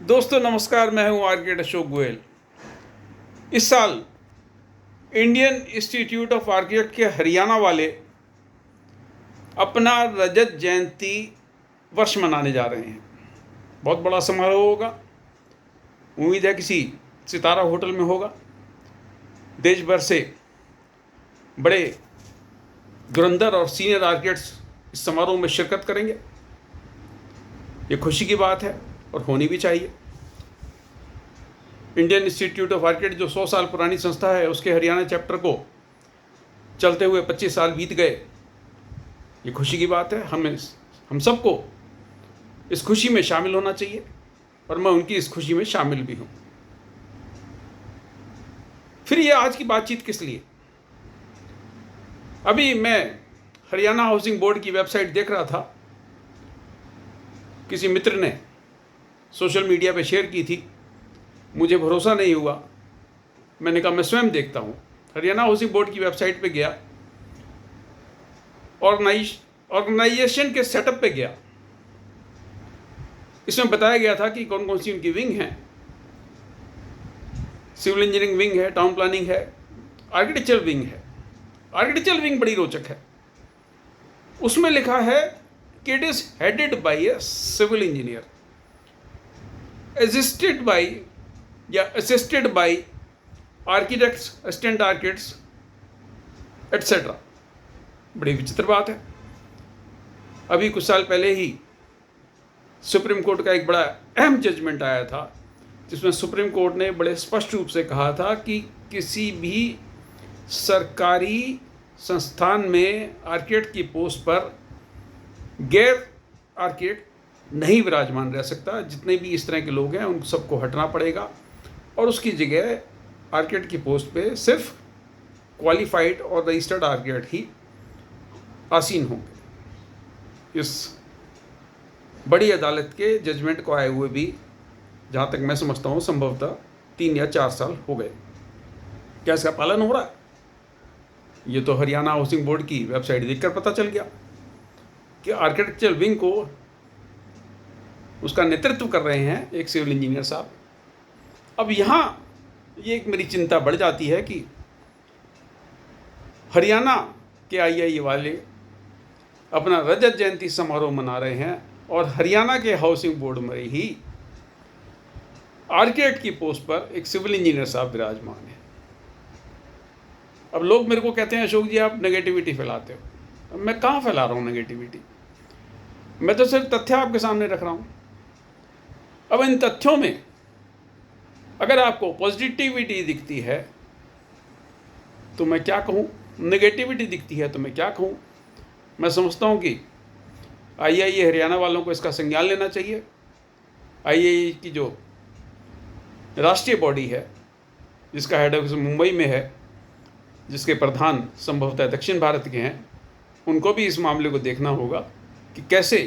दोस्तों नमस्कार, मैं हूं आर्किटेक्ट अशोक गोयल। इस साल इंडियन इंस्टीट्यूट ऑफ आर्किटेक्ट के हरियाणा वाले अपना रजत जयंती वर्ष मनाने जा रहे हैं। बहुत बड़ा समारोह होगा। उम्मीद है किसी सितारा होटल में होगा। देश भर से बड़े धुरंधर और सीनियर आर्किटेक्ट्स इस समारोह में शिरकत करेंगे। ये खुशी की बात है और होनी भी चाहिए। इंडियन इंस्टीट्यूट ऑफ आर्किटेक्ट जो 100 साल पुरानी संस्था है, उसके हरियाणा चैप्टर को चलते हुए 25 साल बीत गए। ये खुशी की बात है। हम सबको इस खुशी में शामिल होना चाहिए और मैं उनकी इस खुशी में शामिल भी हूँ। फिर ये आज की बातचीत किस लिए? अभी मैं हरियाणा हाउसिंग बोर्ड की वेबसाइट देख रहा था। किसी मित्र ने सोशल मीडिया पे शेयर की थी। मुझे भरोसा नहीं हुआ। मैंने कहा मैं स्वयं देखता हूँ। हरियाणा हाउसिंग बोर्ड की वेबसाइट पे गया, ऑर्गेनाइजेशन के सेटअप पे गया। इसमें बताया गया था कि कौन कौन सी उनकी विंग हैं। सिविल इंजीनियरिंग विंग है, टाउन प्लानिंग है, आर्किटेक्चरल विंग है। आर्किटेक्चरल विंग बड़ी रोचक है। उसमें लिखा है कि it is headed by a civil engineer, assisted by architects, assistant architects etcetera. बड़ी विचित्र बात है। अभी कुछ साल पहले ही सुप्रीम कोर्ट का एक बड़ा अहम जजमेंट आया था, जिसमें सुप्रीम कोर्ट ने बड़े स्पष्ट रूप से कहा था कि किसी भी सरकारी संस्थान में आर्किटेक्ट की पोस्ट पर गैर आर्किटेक्ट नहीं विराजमान रह सकता। जितने भी इस तरह के लोग हैं उन सबको हटना पड़ेगा और उसकी जगह आर्किटेक्ट की पोस्ट पे सिर्फ क्वालिफाइड और रजिस्टर्ड आर्किटेक्ट ही आसीन होंगे। इस बड़ी अदालत के जजमेंट को आए हुए भी, जहाँ तक मैं समझता हूँ, संभवतः 3 या 4 साल हो गए। क्या इसका पालन हो रहा है? ये तो हरियाणा हाउसिंग बोर्ड की वेबसाइट देखकर पता चल गया कि आर्किटेक्चरल विंग को उसका नेतृत्व कर रहे हैं एक सिविल इंजीनियर साहब। अब यहाँ ये एक मेरी चिंता बढ़ जाती है कि हरियाणा के आईआई वाले अपना रजत जयंती समारोह मना रहे हैं और हरियाणा के हाउसिंग बोर्ड में ही आर्किटेक्ट की पोस्ट पर एक सिविल इंजीनियर साहब विराजमान है। अब लोग मेरे को कहते हैं, अशोक जी आप नेगेटिविटी फैलाते हो। मैं कहाँ फैला रहा हूँ नेगेटिविटी? मैं तो सिर्फ तथ्य आपके सामने रख रहा हूँ। अब इन तथ्यों में अगर आपको पॉजिटिविटी दिखती है तो मैं क्या कहूँ, नेगेटिविटी दिखती है तो मैं क्या कहूँ। मैं समझता हूँ कि आईआई हरियाणा वालों को इसका संज्ञान लेना चाहिए। आईआई की जो राष्ट्रीय बॉडी है, जिसका हेड ऑफिस मुंबई में है, जिसके प्रधान संभवतः दक्षिण भारत के हैं, उनको भी इस मामले को देखना होगा कि कैसे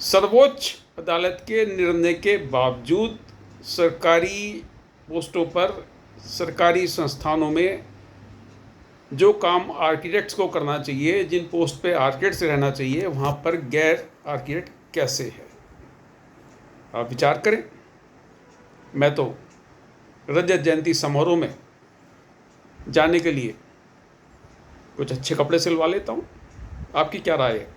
सर्वोच्च अदालत के निर्णय के बावजूद सरकारी पोस्टों पर, सरकारी संस्थानों में जो काम आर्किटेक्ट्स को करना चाहिए, जिन पोस्ट पे आर्किटेक्ट्स रहना चाहिए, वहाँ पर गैर आर्किटेक्ट कैसे है। आप विचार करें। मैं तो रजत जयंती समारोह में जाने के लिए कुछ अच्छे कपड़े सिलवा लेता हूँ। आपकी क्या राय है?